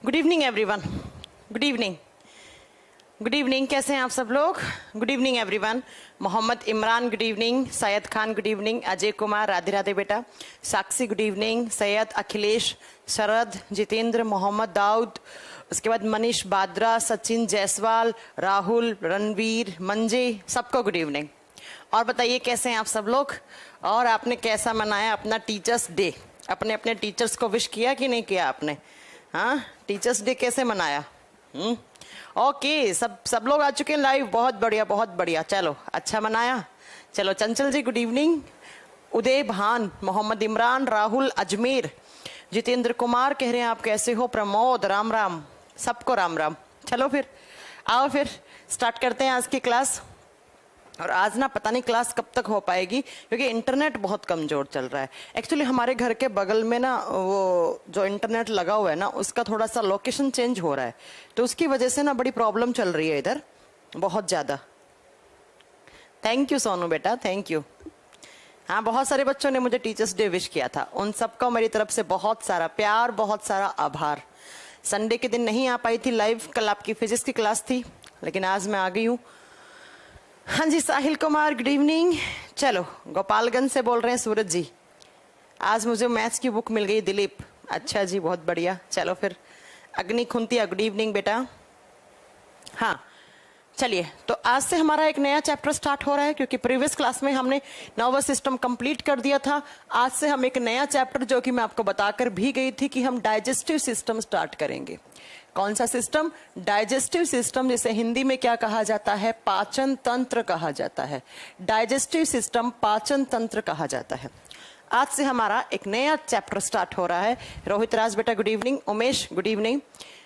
Good evening everyone. Good evening. Good evening, कैसे हैं आप सब लोग? Good evening everyone. Mohammed Imran good evening, Syed Khan good evening, Ajay Kumar Radhe Radhe बेटा, साक्षी गुड इवनिंग, सैयद अखिलेश, शरद, जितेंद्र, मोहम्मद दाऊद, उसके बाद मनीष बाद्रा, सचिन जायसवाल, राहुल, रणवीर, मंजे, सबको गुड इवनिंग। और बताइए कैसे हैं आप सब लोग, और आपने कैसा मनाया अपना टीचर्स डे? अपने अपने टीचर्स को विश किया कि नहीं किया आपने? हाँ, टीचर्स डे कैसे मनाया? ओके, सब लोग आ चुके हैं लाइव। बहुत बढ़िया बहुत बढ़िया, चलो अच्छा मनाया। चलो चंचल जी गुड इवनिंग, उदय भान, मोहम्मद इमरान, राहुल, अजमेर, जितेंद्र कुमार कह रहे हैं आप कैसे हो, प्रमोद, राम राम, सबको राम राम। चलो फिर आओ, फिर स्टार्ट करते हैं आज की क्लास। और आज ना पता नहीं क्लास कब तक हो पाएगी, क्योंकि इंटरनेट बहुत कमज़ोर चल रहा है। एक्चुअली हमारे घर के बगल में ना वो जो इंटरनेट लगा हुआ है ना, उसका थोड़ा सा लोकेशन चेंज हो रहा है, तो उसकी वजह से ना बड़ी प्रॉब्लम चल रही है इधर बहुत ज़्यादा। थैंक यू सोनू बेटा, थैंक यू। हाँ, बहुत सारे बच्चों ने मुझे टीचर्स डे विश किया था, उन सबका मेरी तरफ से बहुत सारा प्यार, बहुत सारा आभार। संडे के दिन नहीं आ पाई थी लाइव, कल आपकी फिजिक्स की क्लास थी, लेकिन आज मैं आ गई हूँ। हाँ जी, साहिल कुमार गुड इवनिंग। चलो, गोपालगंज से बोल रहे हैं सूरज जी, आज मुझे मैथ्स की बुक मिल गई दिलीप। अच्छा जी, बहुत बढ़िया। चलो फिर अग्नि खुंतिया गुड इवनिंग बेटा। हाँ चलिए, तो आज से हमारा एक नया चैप्टर स्टार्ट हो रहा है, क्योंकि प्रीवियस क्लास में हमने नर्वस सिस्टम कंप्लीट कर दिया था। आज से हम एक नया चैप्टर, जो कि मैं आपको बताकर भी गई थी कि हम डाइजेस्टिव सिस्टम स्टार्ट करेंगे। कौन सा सिस्टम? डाइजेस्टिव सिस्टम, जिसे हिंदी में क्या कहा जाता है? पाचन तंत्र कहा जाता है। डाइजेस्टिव सिस्टम, पाचन तंत्र कहा जाता है। आज से हमारा एक नया चैप्टर स्टार्ट हो रहा है। रोहित राज बेटा good evening, Umesh good evening.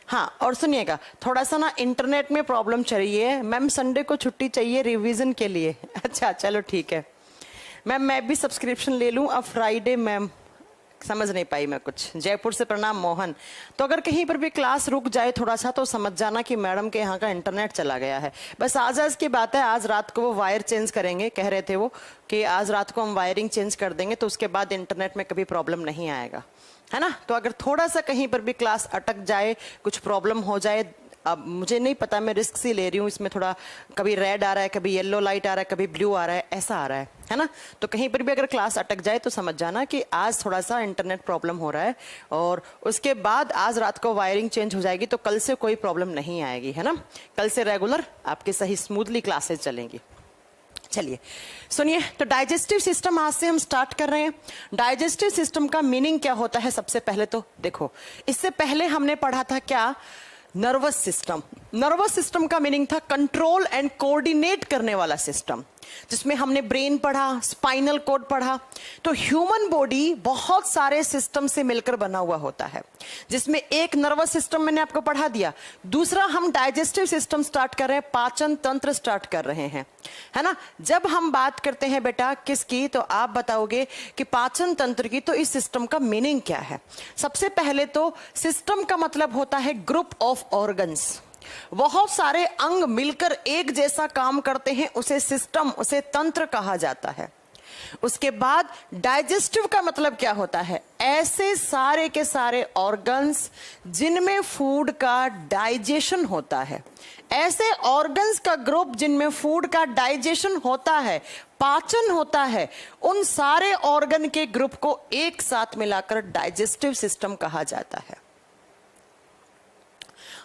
हाँ, और सुनिएगा, थोड़ा सा ना इंटरनेट में प्रॉब्लम चल रही है। मैम संडे को छुट्टी चाहिए रिवीजन के लिए। अच्छा चलो ठीक है मैम, मैं भी सब्सक्रिप्शन ले लूँ अब फ्राइडे। मैम समझ नहीं पाई मैं कुछ। जयपुर से प्रणाम मोहन। तो अगर कहीं पर भी क्लास रुक जाए थोड़ा सा, तो समझ जाना कि मैडम के यहाँ का इंटरनेट चला गया है। बस आज की बात है, आज रात को वो वायर चेंज करेंगे, कह रहे थे वो कि आज रात को हम वायरिंग चेंज कर देंगे, तो उसके बाद इंटरनेट में कभी प्रॉब्लम नहीं आएगा, है ना। तो अगर थोड़ा सा कहीं पर भी क्लास अटक जाए, कुछ प्रॉब्लम हो जाए, अब मुझे नहीं पता, मैं रिस्क से ले रही हूँ इसमें, थोड़ा कभी रेड आ रहा है, कभी येलो लाइट आ रहा है, कभी ब्लू आ रहा है, ऐसा आ रहा है ना। तो कहीं पर भी अगर क्लास अटक जाए तो समझ जाना कि आज थोड़ा सा इंटरनेट प्रॉब्लम हो रहा है, और उसके बाद आज रात को वायरिंग चेंज हो जाएगी, तो कल से कोई प्रॉब्लम नहीं आएगी, है ना। कल से रेगुलर आपके सही स्मूथली क्लासेस चलेंगी। चलिए सुनिए, तो डाइजेस्टिव सिस्टम आज से हम स्टार्ट कर रहे हैं। डाइजेस्टिव सिस्टम का मीनिंग क्या होता है? सबसे पहले तो देखो, इससे पहले हमने पढ़ा था क्या? Nervous system. नर्वस सिस्टम का मीनिंग था कंट्रोल एंड कोऑर्डिनेट करने वाला सिस्टम, जिसमें हमने ब्रेन पढ़ा, स्पाइनल कोड पढ़ा। तो ह्यूमन बॉडी बहुत सारे सिस्टम से मिलकर बना हुआ होता है, जिसमें एक नर्वस सिस्टम मैंने आपको पढ़ा दिया, दूसरा हम डाइजेस्टिव सिस्टम स्टार्ट कर रहे हैं, पाचन तंत्र स्टार्ट कर रहे हैं, है ना। जब हम बात करते हैं बेटा किसकी, तो आप बताओगे कि पाचन तंत्र की, तो इस सिस्टम का मीनिंग क्या है? सबसे पहले तो सिस्टम का मतलब होता है ग्रुप ऑफ ऑर्गन्स। बहुत सारे अंग मिलकर एक जैसा काम करते हैं, उसे सिस्टम, उसे तंत्र कहा जाता है। उसके बाद डाइजेस्टिव का मतलब क्या होता है? ऐसे सारे के सारे ऑर्गन्स जिनमें फूड का डाइजेशन होता है, ऐसे ऑर्गन्स का ग्रुप जिनमें फूड का डाइजेशन होता है, पाचन होता है, उन सारे ऑर्गन के ग्रुप को एक साथ मिलाकर डाइजेस्टिव सिस्टम कहा जाता है।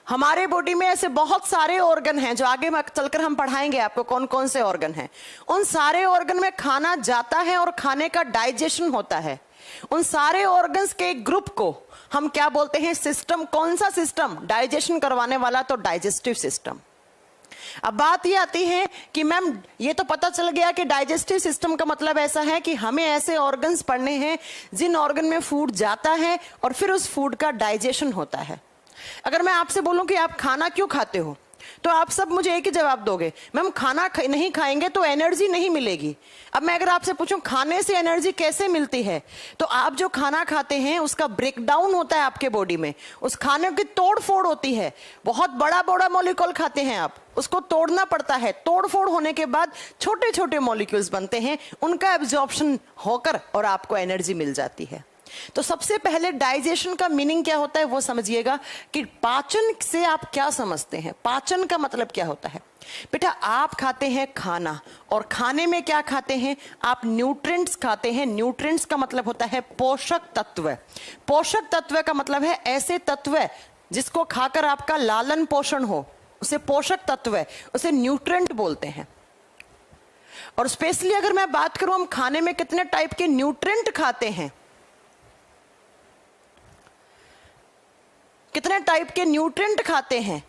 हमारे बॉडी में ऐसे बहुत सारे ऑर्गन हैं, जो आगे चलकर हम पढ़ाएंगे आपको कौन कौन से ऑर्गन हैं। उन सारे ऑर्गन में खाना जाता है और खाने का डाइजेशन होता है। उन सारे ऑर्गन्स के ग्रुप को हम क्या बोलते हैं? सिस्टम। कौन सा सिस्टम? डाइजेशन करवाने वाला, तो डाइजेस्टिव सिस्टम। अब बात ये आती है कि मैम ये तो पता चल गया कि डाइजेस्टिव सिस्टम का मतलब ऐसा है कि हमें ऐसे ऑर्गन्स पढ़ने हैं जिन ऑर्गन में फूड जाता है और फिर उस फूड का डाइजेशन होता है। अगर मैं आपसे बोलूं कि आप खाना क्यों खाते हो, तो आप सब मुझे एक ही जवाब दोगे, मैम खाना नहीं खाएंगे तो एनर्जी नहीं मिलेगी। अब मैं अगर आपसे पूछूं खाने से एनर्जी कैसे मिलती है, तो आप जो खाना खाते हैं उसका ब्रेकडाउन होता है आपके बॉडी में, उस खाने की तोड़ फोड़ होती है। बहुत बड़ा बड़ा मॉलिक्यूल खाते हैं आप, उसको तोड़ना पड़ता है, तोड़ फोड़ होने के बाद छोटे छोटे मॉलिक्यूल्स बनते हैं, उनका एब्जॉर्प्शन होकर और आपको एनर्जी मिल जाती है। तो सबसे पहले डाइजेशन का मीनिंग क्या होता है वो समझिएगा कि पाचन से आप क्या समझते हैं। पाचन का मतलब क्या होता है बेटा, आप खाते हैं खाना और खाने में क्या खाते हैं आप, न्यूट्रिएंट्स खाते हैं। न्यूट्रिएंट्स का मतलब होता है पोषक तत्व। पोषक तत्व का मतलब है ऐसे तत्व जिसको खाकर आपका लालन पोषण हो, उसे पोषक तत्व, उसे न्यूट्रिएंट बोलते हैं। और स्पेशली अगर मैं बात करूं हम खाने में कितने टाइप के न्यूट्रिएंट खाते हैं, कितने टाइप के न्यूट्रिएंट खाते हैं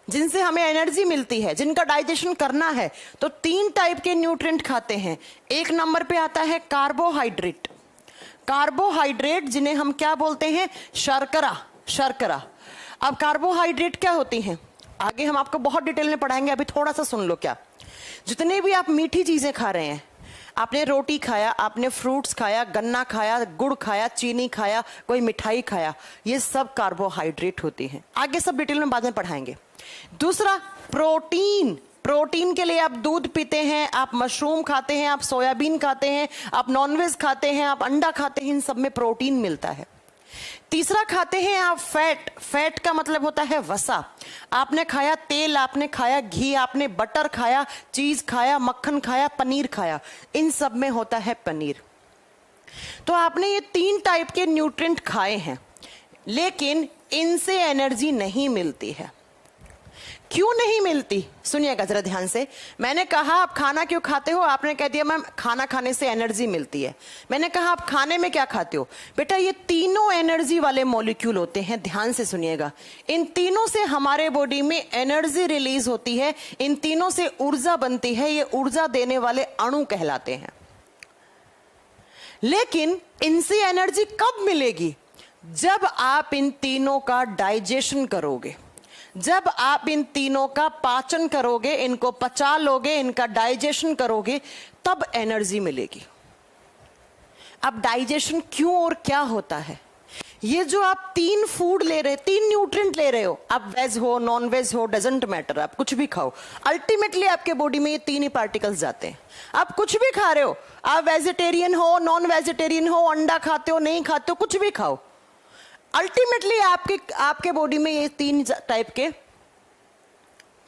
जिनसे हमें एनर्जी मिलती है, जिनका डाइजेशन करना है, तो 3 टाइप के न्यूट्रिएंट खाते हैं। एक नंबर पे आता है कार्बोहाइड्रेट। कार्बोहाइड्रेट जिन्हें हम क्या बोलते हैं, शर्करा। शर्करा। अब कार्बोहाइड्रेट क्या होती हैं आगे हम आपको बहुत डिटेल में पढ़ाएंगे, अभी थोड़ा सा सुन लो। क्या जितने भी आप मीठी चीजें खा रहे हैं, आपने रोटी खाया, आपने फ्रूट्स खाया, गन्ना खाया, गुड़ खाया, चीनी खाया, कोई मिठाई खाया, ये सब कार्बोहाइड्रेट होती हैं। आगे सब डिटेल में बाद में पढ़ाएंगे। दूसरा प्रोटीन। प्रोटीन के लिए आप दूध पीते हैं, आप मशरूम खाते हैं, आप सोयाबीन खाते हैं, आप नॉनवेज खाते हैं, आप अंडा खाते हैं, इन सब में प्रोटीन मिलता है। तीसरा खाते हैं आप फैट। फैट का मतलब होता है वसा। आपने खाया तेल, आपने खाया घी, आपने बटर खाया, चीज खाया, मक्खन खाया, पनीर खाया, इन सब में होता है पनीर। तो आपने ये 3 टाइप के न्यूट्रिएंट खाए हैं, लेकिन इनसे एनर्जी नहीं मिलती है। क्यों नहीं मिलती सुनिएगा जरा ध्यान से। मैंने कहा आप खाना क्यों खाते हो, आपने कह दिया मैम खाना खाने से एनर्जी मिलती है। मैंने कहा आप खाने में क्या खाते हो, बेटा ये तीनों एनर्जी वाले मॉलिक्यूल होते हैं। ध्यान से सुनिएगा, इन तीनों से हमारे बॉडी में एनर्जी रिलीज होती है, इन तीनों से ऊर्जा बनती है, ये ऊर्जा देने वाले अणु कहलाते हैं। लेकिन इनसे एनर्जी कब मिलेगी, जब आप इन तीनों का डाइजेशन करोगे, जब आप इन तीनों का पाचन करोगे, इनको पचा लोगे, इनका डाइजेशन करोगे, तब एनर्जी मिलेगी। अब डाइजेशन क्यों और क्या होता है, ये जो आप 3 फूड ले रहे, 3 न्यूट्रिएंट ले रहे हो, आप वेज हो नॉन वेज हो डजेंट मैटर, आप कुछ भी खाओ, अल्टीमेटली आपके बॉडी में ये 3 ही पार्टिकल्स जाते हैं। आप कुछ भी खा रहे हो, आप वेजिटेरियन हो नॉन वेजिटेरियन हो, अंडा खाते हो नहीं खाते हो, कुछ भी खाओ, अल्टीमेटली आपके बॉडी में ये 3 टाइप के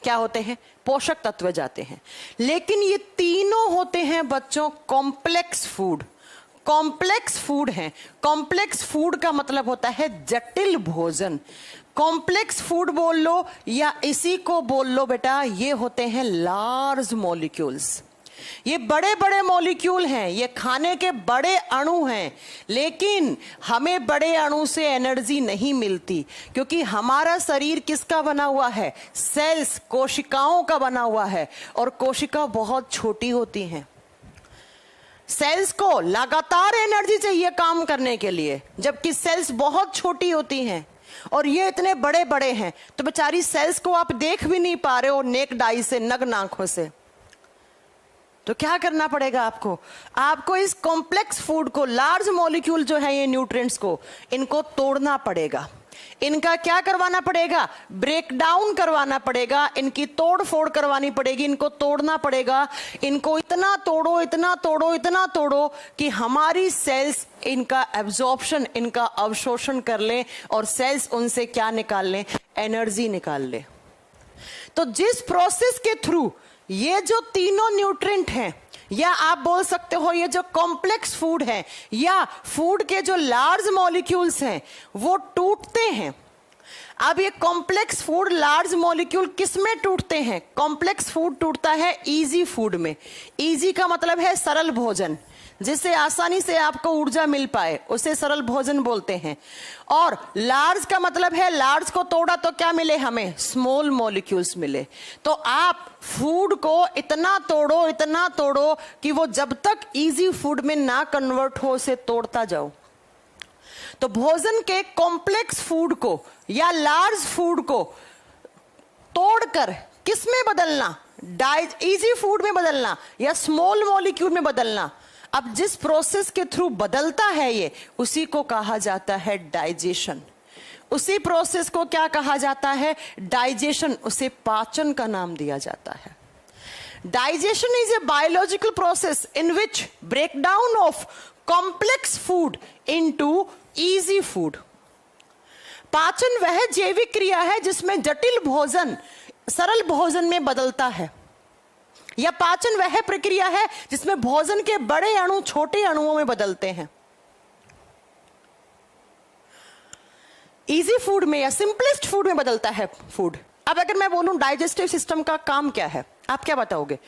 क्या होते हैं, पोषक तत्व जाते हैं। लेकिन ये तीनों होते हैं बच्चों कॉम्प्लेक्स फूड। कॉम्प्लेक्स फूड हैं। कॉम्प्लेक्स फूड का मतलब होता है जटिल भोजन। कॉम्प्लेक्स फूड बोल लो या इसी को बोल लो बेटा, ये होते हैं लार्ज मॉलिक्यूल्स। ये बड़े बड़े मॉलिक्यूल हैं, ये खाने के बड़े अणु हैं, लेकिन हमें बड़े अणु से एनर्जी नहीं मिलती, क्योंकि हमारा शरीर किसका बना हुआ है, सेल्स, कोशिकाओं का बना हुआ है, और कोशिका बहुत छोटी होती हैं। सेल्स को लगातार एनर्जी चाहिए काम करने के लिए, जबकि सेल्स बहुत छोटी होती हैं और ये इतने बड़े बड़े हैं, तो बेचारी सेल्स को आप देख भी नहीं पा रहे हो नेक डाई से, नग्न आंखों से। तो क्या करना पड़ेगा आपको इस कॉम्प्लेक्स फूड को, लार्ज मॉलिक्यूल जो है ये न्यूट्रिएंट्स को, इनको तोड़ना पड़ेगा। इनका क्या करवाना पड़ेगा, ब्रेक डाउन करवाना पड़ेगा, इनकी तोड़ फोड़ करवानी पड़ेगी, इनको तोड़ना पड़ेगा। इनको इतना तोड़ो, इतना तोड़ो, इतना तोड़ो कि हमारी सेल्स इनका एब्जॉर्प्शन, इनका अवशोषण कर ले और सेल्स उनसे क्या निकाल ले, एनर्जी निकाल ले। तो जिस प्रोसेस के थ्रू ये जो तीनों न्यूट्रिएंट हैं, या आप बोल सकते हो ये जो कॉम्प्लेक्स फूड है, या फूड के जो लार्ज मॉलिक्यूल्स हैं, वो टूटते हैं। अब ये कॉम्प्लेक्स फूड, लार्ज मॉलिक्यूल किस में टूटते हैं, कॉम्प्लेक्स फूड टूटता है इजी फूड में। इजी का मतलब है सरल भोजन, जिससे आसानी से आपको ऊर्जा मिल पाए, उसे सरल भोजन बोलते हैं। और लार्ज का मतलब है, लार्ज को तोड़ा तो क्या मिले हमें, स्मॉल मॉलिक्यूल्स मिले। तो आप फूड को इतना तोड़ो कि वो जब तक इजी फूड में ना कन्वर्ट हो, उसे तोड़ता जाओ। तो भोजन के कॉम्प्लेक्स फूड को या लार्ज फूड को तोड़कर किस में बदलना, इजी फूड में बदलना या स्मॉल मॉलिक्यूल में बदलना। अब जिस प्रोसेस के थ्रू बदलता है ये, उसी को कहा जाता है डाइजेशन। उसी प्रोसेस को क्या कहा जाता है, डाइजेशन, उसे पाचन का नाम दिया जाता है। Digestion is a biological process in which breakdown of complex food into easy food. पाचन वह जैविक क्रिया है जिसमें जटिल भोजन सरल भोजन में बदलता है, या पाचन वह प्रक्रिया है जिसमें भोजन के बड़े अणु छोटे अणुओं में बदलते हैं। इजी फूड में या सिंपलेस्ट फूड में बदलता है फूड। अब अगर मैं बोलूं डाइजेस्टिव सिस्टम का काम क्या है, आप क्या बताओगे?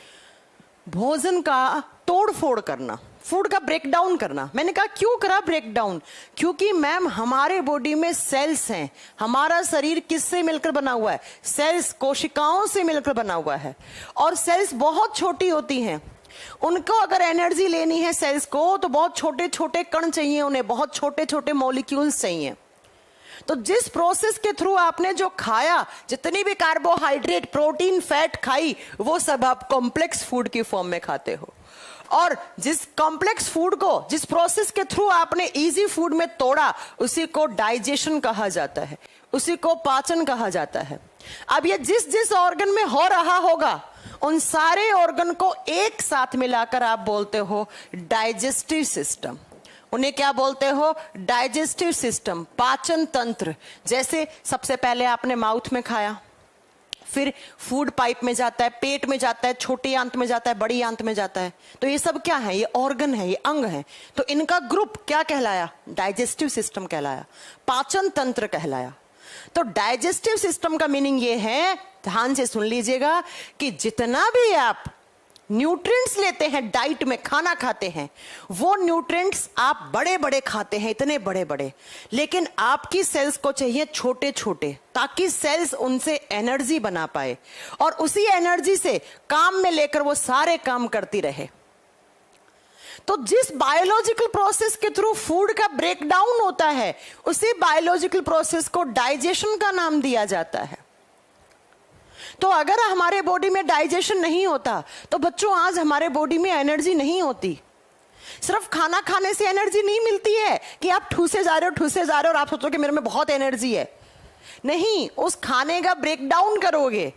भोजन का तोड़ फोड़ करना, फूड का ब्रेक डाउन करना। मैंने कहा क्यों करा ब्रेक डाउन? क्योंकि मैम हमारे बॉडी में सेल्स हैं। हमारा शरीर किससे मिलकर बना हुआ है? सेल्स, कोशिकाओं से मिलकर बना हुआ है। और सेल्स बहुत छोटी होती हैं। उनको अगर एनर्जी लेनी है सेल्स को, तो बहुत छोटे छोटे कण चाहिए, उन्हें बहुत छोटे छोटे मॉलिक्यूल्स चाहिए। तो जिस प्रोसेस के थ्रू आपने जो खाया, जितनी भी कार्बोहाइड्रेट, प्रोटीन, फैट खाई, वो सब आप कॉम्प्लेक्स फूड की फॉर्म में खाते हो। और जिस कॉम्प्लेक्स फूड को, जिस प्रोसेस के थ्रू आपने इजी फूड में तोड़ा, उसी को डाइजेशन कहा जाता है, उसी को पाचन कहा जाता है। अब ये जिस जिस ऑर्गन में हो रहा होगा, उन सारे ऑर्गन को एक साथ मिलाकर आप बोलते हो डाइजेस्टिव सिस्टम। उन्हें क्या बोलते हो? डाइजेस्टिव सिस्टम, पाचन तंत्र। जैसे सबसे पहले आपने माउथ में खाया, फिर फूड पाइप में जाता है, पेट में जाता है, छोटी आंत में जाता है, बड़ी आंत में जाता है। तो ये सब क्या है? ये ऑर्गन है, ये अंग है। तो इनका ग्रुप क्या कहलाया? डाइजेस्टिव सिस्टम कहलाया, पाचन तंत्र कहलाया। तो डाइजेस्टिव सिस्टम का मीनिंग ये है, ध्यान से सुन लीजिएगा, कि जितना भी आप न्यूट्रिएंट्स लेते हैं, डाइट में खाना खाते हैं, वो न्यूट्रिएंट्स आप बड़े बड़े खाते हैं, इतने बड़े बड़े, लेकिन आपकी सेल्स को चाहिए छोटे छोटे, ताकि सेल्स उनसे एनर्जी बना पाए और उसी एनर्जी से काम में लेकर वो सारे काम करती रहे। तो जिस बायोलॉजिकल प्रोसेस के थ्रू फूड का ब्रेकडाउन होता है, उसी बायोलॉजिकल प्रोसेस को डाइजेशन का नाम दिया जाता है। तो अगर हमारे बॉडी में डाइजेशन नहीं होता, तो बच्चों आज हमारे बॉडी में एनर्जी नहीं होती। सिर्फ खाना खाने से एनर्जी नहीं मिलती है कि आप ठूसे जा रहे हो और आप सोचो कि मेरे में बहुत एनर्जी है। नहीं, उस खाने का ब्रेक डाउन करोगे।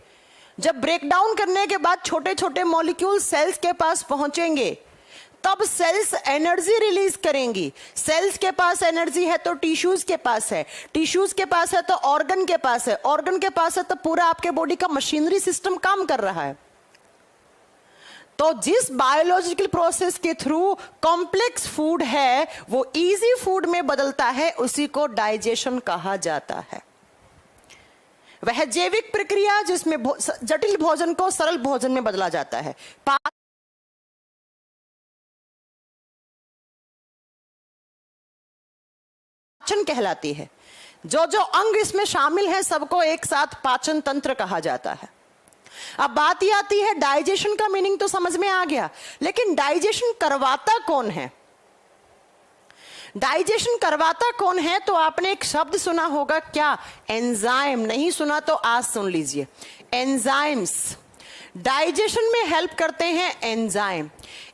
जब ब्रेक डाउन करने के बाद छोटे छोटे मॉलिक्यूल सेल्स के पास पहुंचेंगे, तब सेल्स एनर्जी रिलीज करेंगी। सेल्स के पास एनर्जी है तो टिश्यूज के पास है, टिश्यूज के पास है तो ऑर्गन के पास है, ऑर्गन के पास है तो पूरा आपके बॉडी का मशीनरी सिस्टम काम कर रहा है। तो जिस बायोलॉजिकल प्रोसेस के थ्रू कॉम्प्लेक्स फूड है वो इजी फूड में बदलता है, उसी को डाइजेशन कहा जाता है। वह जैविक प्रक्रिया जिसमें जटिल भोजन को सरल भोजन में बदला जाता है, पाचन कहलाती है। जो जो अंग इसमें शामिल है सबको एक साथ पाचन तंत्र कहा जाता है। अब बात ये आती है, डाइजेशन का मीनिंग तो समझ में आ गया, लेकिन डाइजेशन करवाता कौन है? डाइजेशन करवाता कौन है? तो आपने एक शब्द सुना होगा, क्या? एंजाइम। नहीं सुना तो आज सुन लीजिए। एंजाइम्स डाइजेशन में हेल्प करते हैं। एंजाइम,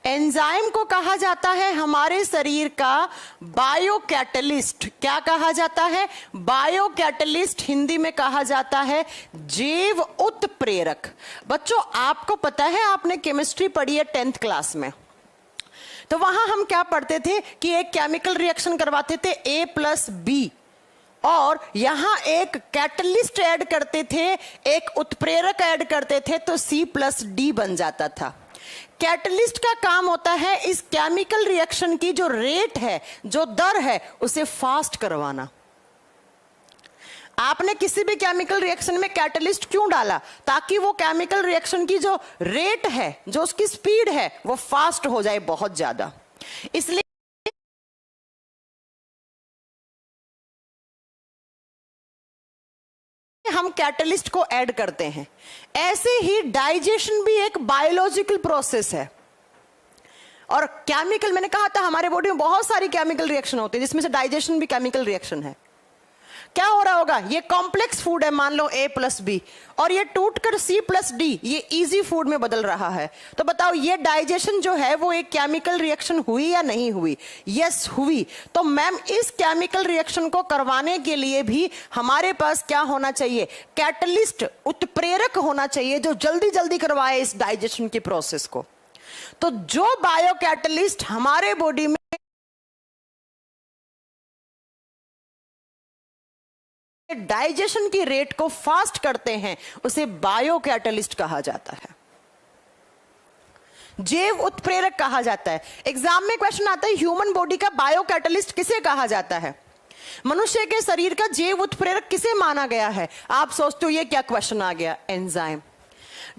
एंजाइम को कहा जाता है हमारे शरीर का बायो कैटलिस्ट। क्या कहा जाता है? Bio catalyst. हिंदी में कहा जाता है जैव उत्प्रेरक। बच्चों आपको पता है, आपने केमिस्ट्री पढ़ी है 10th क्लास में, तो वहां हम क्या पढ़ते थे कि एक केमिकल रिएक्शन करवाते थे A+B, और यहां एक कैटलिस्ट ऐड करते थे, एक उत्प्रेरक ऐड करते थे, तो C+D बन जाता था। कैटलिस्ट का काम होता है इस केमिकल रिएक्शन की जो रेट है, जो दर है, उसे फास्ट करवाना। आपने किसी भी केमिकल रिएक्शन में कैटलिस्ट क्यों डाला? ताकि वो केमिकल रिएक्शन की जो रेट है, जो उसकी स्पीड है, वो फास्ट हो जाए बहुत ज्यादा। इसलिए हम कैटलिस्ट को ऐड करते हैं। ऐसे ही डाइजेशन भी एक बायोलॉजिकल प्रोसेस है। और केमिकल, मैंने कहा था हमारे बॉडी में बहुत सारी केमिकल रिएक्शन होती है, जिसमें से डाइजेशन भी केमिकल रिएक्शन है। क्या हो रहा होगा? ये कॉम्प्लेक्स फूड है, मान लो A+B, और ये टूटकर C+D, ये इजी फूड में बदल रहा है। तो बताओ ये डाइजेशन जो है वो एक केमिकल रिएक्शन हुई या नहीं हुई? यस, हुई। तो मैम इस केमिकल रिएक्शन को करवाने के लिए भी हमारे पास क्या होना चाहिए? कैटलिस्ट, उत्प्रेरक होना चाहिए, जो जल्दी जल्दी करवाए इस डाइजेशन की प्रोसेस को। तो जो बायो कैटलिस्ट हमारे बॉडी में डाइजेशन की रेट को फास्ट करते हैं उसे बायो कैटलिस्ट कहा जाता है, जैव उत्प्रेरक कहा जाता है। एग्जाम में क्वेश्चन आता है ह्यूमन बॉडी का बायो कैटलिस्ट किसे कहा जाता है, मनुष्य के शरीर का जैव उत्प्रेरक किसे माना गया है। आप सोचते हो ये क्या क्वेश्चन आ गया, एंजाइम।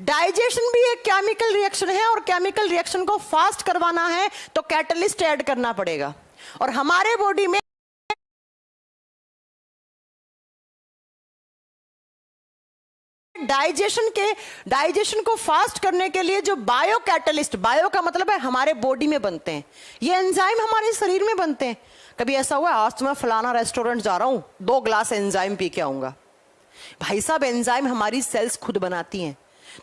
डाइजेशन भी एक केमिकल रिएक्शन है और केमिकल रिएक्शन को फास्ट करवाना है तो कैटलिस्ट ऐड करना पड़ेगा। और हमारे बॉडी में डाइजेशन को फास्ट करने के लिए जो बायो कैटलिस्ट, बायो का मतलब है हमारे बॉडी में बनते हैं, ये एंजाइम हमारे शरीर में बनते हैं। कभी ऐसा हुआ आज तो मैं फलाना रेस्टोरेंट जा रहा हूं 2 ग्लास एंजाइम पी के आऊंगा, भाई साहब एंजाइम हमारी सेल्स खुद बनाती हैं,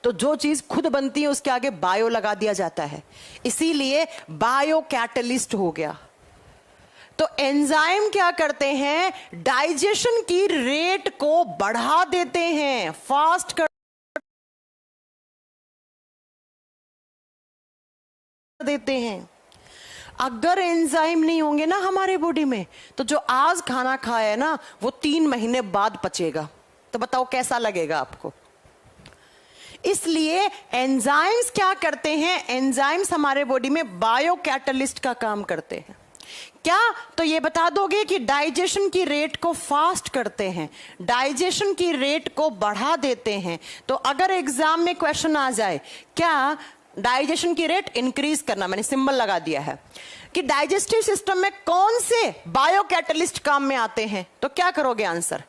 तो जो चीज खुद बनती है उसके आगे बायो लगा दिया जाता है, इसीलिए बायो कैटलिस्ट हो गया। तो एंजाइम क्या करते हैं, डाइजेशन की रेट को बढ़ा देते हैं, फास्ट कर देते हैं। अगर एंजाइम नहीं होंगे ना हमारे बॉडी में तो जो आज खाना खाया है ना वो 3 महीने बाद पचेगा, तो बताओ कैसा लगेगा आपको। इसलिए एंजाइम्स क्या करते हैं, एंजाइम्स हमारे बॉडी में बायो कैटलिस्ट का काम करते हैं। क्या, तो ये बता दोगे कि डाइजेशन की रेट को फास्ट करते हैं, डाइजेशन की रेट को बढ़ा देते हैं। तो अगर एग्जाम में क्वेश्चन आ जाए क्या डाइजेशन की रेट इंक्रीज करना, मैंने सिंबल लगा दिया है कि डाइजेस्टिव सिस्टम में कौन से बायो कैटलिस्ट काम में आते हैं, तो क्या करोगे आंसर,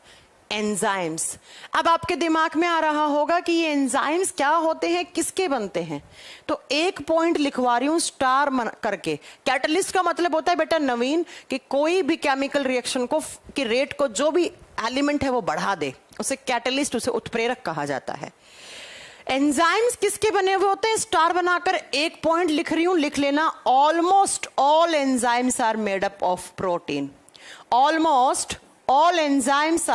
एंजाइम्स। अब आपके दिमाग में आ रहा होगा कि ये एंजाइम्स क्या होते हैं, किसके बनते हैं, तो एक पॉइंट लिखवा रही हूं स्टार करके। कैटलिस्ट का मतलब होता है बेटा नवीन कि कोई भी केमिकल रिएक्शन को की रेट को जो भी एलिमेंट है वो बढ़ा दे, उसे कैटलिस्ट, उसे उत्प्रेरक कहा जाता है। एंजाइम्स किसके बने हुए होते हैं, स्टार बनाकर एक पॉइंट लिख रही हूं, लिख लेना। Almost all enzymes are made up of protein. Almost all enzymes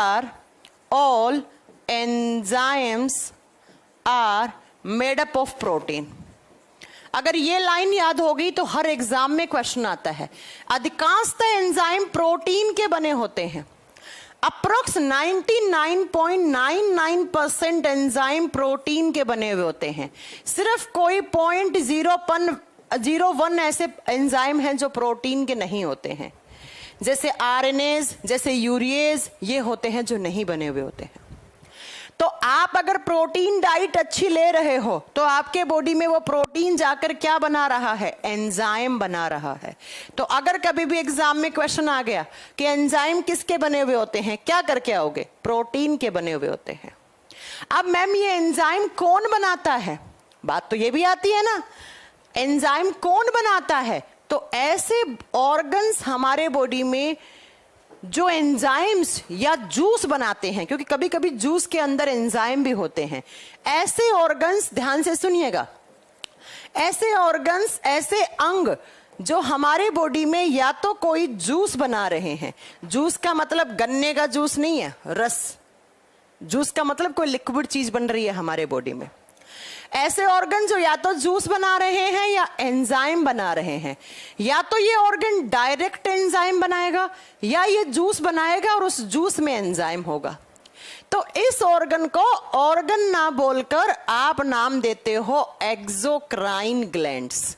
are made up of protein. अगर ये लाइन याद हो गई तो हर एग्जाम में क्वेश्चन आता है। अधिकांशतः एंजाइम प्रोटीन के बने होते हैं। अप्रोक्स 99.99% एंजाइम प्रोटीन के बने हुए होते हैं। सिर्फ कोई 0.01 ऐसे एंजाइम हैं जो प्रोटीन के नहीं होते हैं, जैसे आरएनएज, जैसे यूरिएज, ये होते हैं जो नहीं बने हुए होते हैं। तो आप अगर प्रोटीन डाइट अच्छी ले रहे हो तो आपके बॉडी में वो प्रोटीन जाकर क्या बना रहा है, एंजाइम बना रहा है। तो अगर कभी भी एग्जाम में क्वेश्चन आ गया कि एंजाइम किसके बने हुए होते हैं, क्या करके आओगे, प्रोटीन के बने हुए होते हैं। अब मैम ये एंजाइम कौन बनाता है, बात तो ये भी आती है ना, एंजाइम कौन बनाता है, तो ऐसे ऑर्गन्स हमारे बॉडी में जो एंजाइम्स या जूस बनाते हैं, क्योंकि कभी कभी जूस के अंदर एंजाइम भी होते हैं, ऐसे ऑर्गन्स, ध्यान से सुनिएगा, ऐसे ऑर्गन्स, ऐसे अंग जो हमारे बॉडी में या तो कोई जूस बना रहे हैं, जूस का मतलब गन्ने का जूस नहीं है, रस, जूस का मतलब कोई लिक्विड चीज बन रही है हमारे बॉडी में। ऐसे ऑर्गन जो या तो जूस बना रहे हैं या एंजाइम बना रहे हैं, या तो ये ऑर्गन डायरेक्ट एंजाइम बनाएगा या ये जूस बनाएगा और उस जूस में एंजाइम होगा। तो इस ऑर्गन को ऑर्गन ना बोलकर आप नाम देते हो एक्सोक्राइन ग्लैंड्स।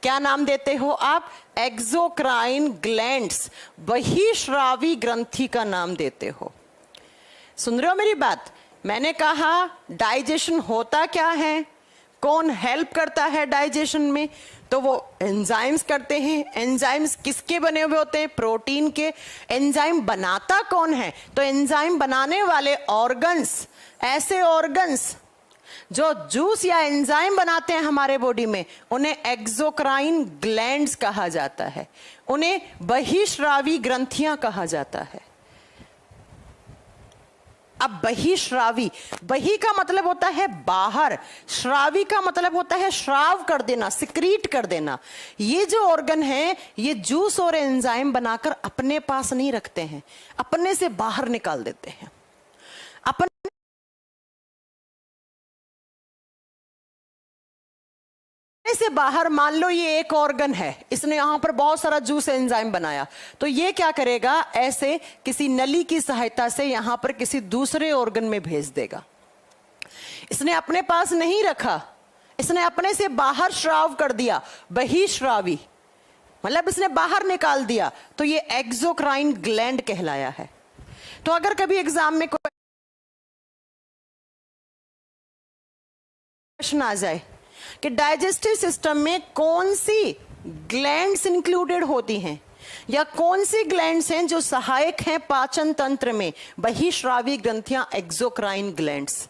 क्या नाम देते हो आप, एक्सोक्राइन ग्लैंड्स, बहिश्रावी ग्रंथि का नाम देते हो। सुन रहे हो मेरी बात, मैंने कहा डाइजेशन होता क्या है, कौन हेल्प करता है डाइजेशन में, तो वो एंजाइम्स करते हैं। एंजाइम्स किसके बने हुए होते हैं, प्रोटीन के। एंजाइम बनाता कौन है, तो एंजाइम बनाने वाले ऑर्गन्स, ऐसे ऑर्गन्स जो जूस या एंजाइम बनाते हैं हमारे बॉडी में, उन्हें एक्सोक्राइन ग्लैंड्स कहा जाता है, उन्हें बहिश्रावी ग्रंथियां कहा जाता है। अब बहिश्रावी, बहि का मतलब होता है बाहर, श्रावी का मतलब होता है श्राव कर देना, सिक्रीट कर देना। ये जो ऑर्गन है ये जूस और एंजाइम बनाकर अपने पास नहीं रखते हैं, अपने से बाहर निकाल देते हैं। अपने से बाहर मान लो ये एक ऑर्गन है, इसने यहां पर बहुत सारा जूस एंजाइम बनाया, तो ये क्या करेगा, ऐसे किसी नली की सहायता से यहां पर किसी दूसरे ऑर्गन में भेज देगा। इसने अपने पास नहीं रखा, इसने अपने से बाहर श्राव कर दिया, बहिश्रावी, मतलब इसने बाहर निकाल दिया, तो ये एक्सोक्राइन ग्लैंड कहलाया है। तो अगर कभी एग्जाम में क्वेश्चन आ जाए कि डाइजेस्टिव सिस्टम में कौन सी ग्लैंड्स इंक्लूडेड होती हैं या कौन सी ग्लैंड्स हैं जो सहायक हैं पाचन तंत्र में, बहिश्रावी ग्रंथियां, एक्सोक्राइन ग्लैंड्स।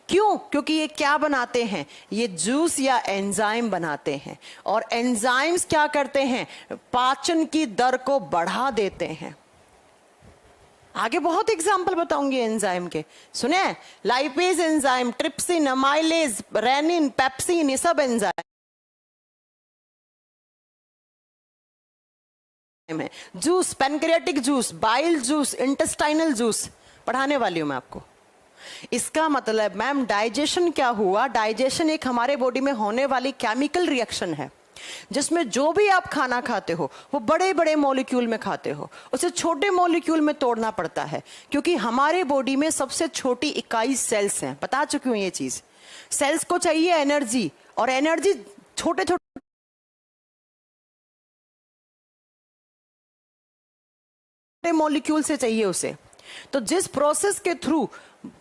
क्यों? क्योंकि ये क्या बनाते हैं, ये जूस या एंजाइम बनाते हैं, और एंजाइम्स क्या करते हैं, पाचन की दर को बढ़ा देते हैं। आगे बहुत एग्जाम्पल बताऊंगी एंजाइम के, सुने, lipase enzyme, trypsin, amylase, rennin, pepsin, ये सब एंजाइम है। Juice, pancreatic juice, bile juice, intestinal juice पढ़ाने वाली हूं मैं आपको। इसका मतलब मैम डाइजेशन क्या हुआ, डाइजेशन एक हमारे बॉडी में होने वाली केमिकल रिएक्शन है जिसमें जो भी आप खाना खाते हो वो बड़े बड़े मॉलिक्यूल में खाते हो, उसे छोटे मॉलिक्यूल में तोड़ना पड़ता है, क्योंकि हमारे बॉडी में सबसे छोटी इकाई सेल्स हैं, बता चुकी हूं ये चीज। सेल्स को चाहिए एनर्जी, और एनर्जी छोटे छोटे मॉलिक्यूल से चाहिए उसे। तो जिस प्रोसेस के थ्रू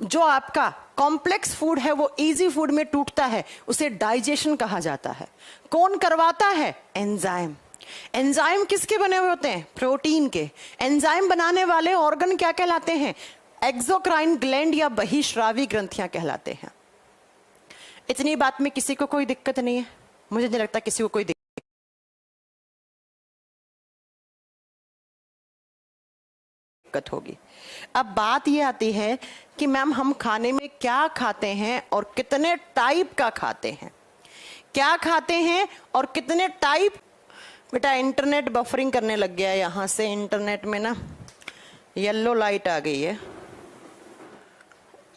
जो आपका कॉम्प्लेक्स फूड है वो इजी फूड में टूटता है, उसे डाइजेशन कहा जाता है। कौन करवाता है, एंजाइम। एंजाइम किसके बने हुए होते हैं, प्रोटीन के। एंजाइम बनाने वाले ऑर्गन क्या कहलाते हैं, एक्सोक्राइन ग्लैंड या बहिश्रावी ग्रंथियां कहलाते हैं। इतनी बात में किसी को कोई दिक्कत नहीं है, मुझे नहीं लगता किसी को कोई दिक्कत होगी। अब बात ये आती है कि मैम हम खाने में क्या खाते हैं और कितने टाइप का खाते हैं, क्या खाते हैं और कितने टाइप। बेटा इंटरनेट बफरिंग करने लग गया है, यहां से इंटरनेट में ना येलो लाइट आ गई है।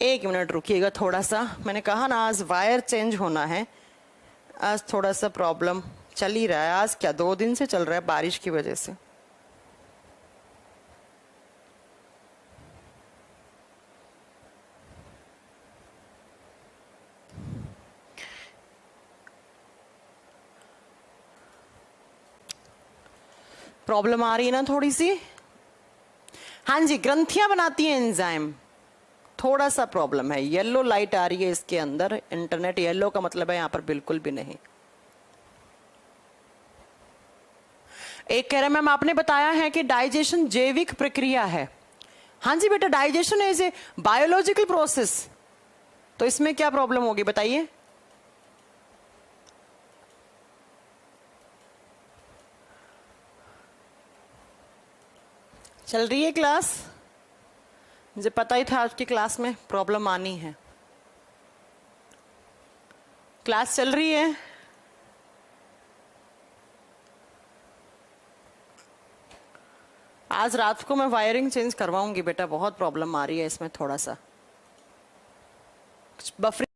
1 मिनट रुकिएगा थोड़ा सा, मैंने कहा ना आज वायर चेंज होना है, आज थोड़ा सा प्रॉब्लम चल ही रहा है। आज क्या 2 दिन से चल रहा है बारिश की वजह से। प्रॉब्लम आ रही है ना थोड़ी सी। हाँ जी, ग्रंथियां बनाती हैं एंजाइम, थोड़ा सा प्रॉब्लम है। येलो लाइट आ रही है इसके अंदर, इंटरनेट येलो का मतलब है यहां पर बिल्कुल भी नहीं। एक कह रहे मैम आपने बताया है कि डाइजेशन जैविक प्रक्रिया है। हाँ जी बेटा, digestion is a biological process, तो इसमें क्या प्रॉब्लम होगी बताइए। चल रही है क्लास, मुझे पता ही था आज की क्लास में प्रॉब्लम आनी है। क्लास चल रही है। आज रात को मैं वायरिंग चेंज करवाऊंगी बेटा, बहुत प्रॉब्लम आ रही है इसमें, थोड़ा सा बफरिंग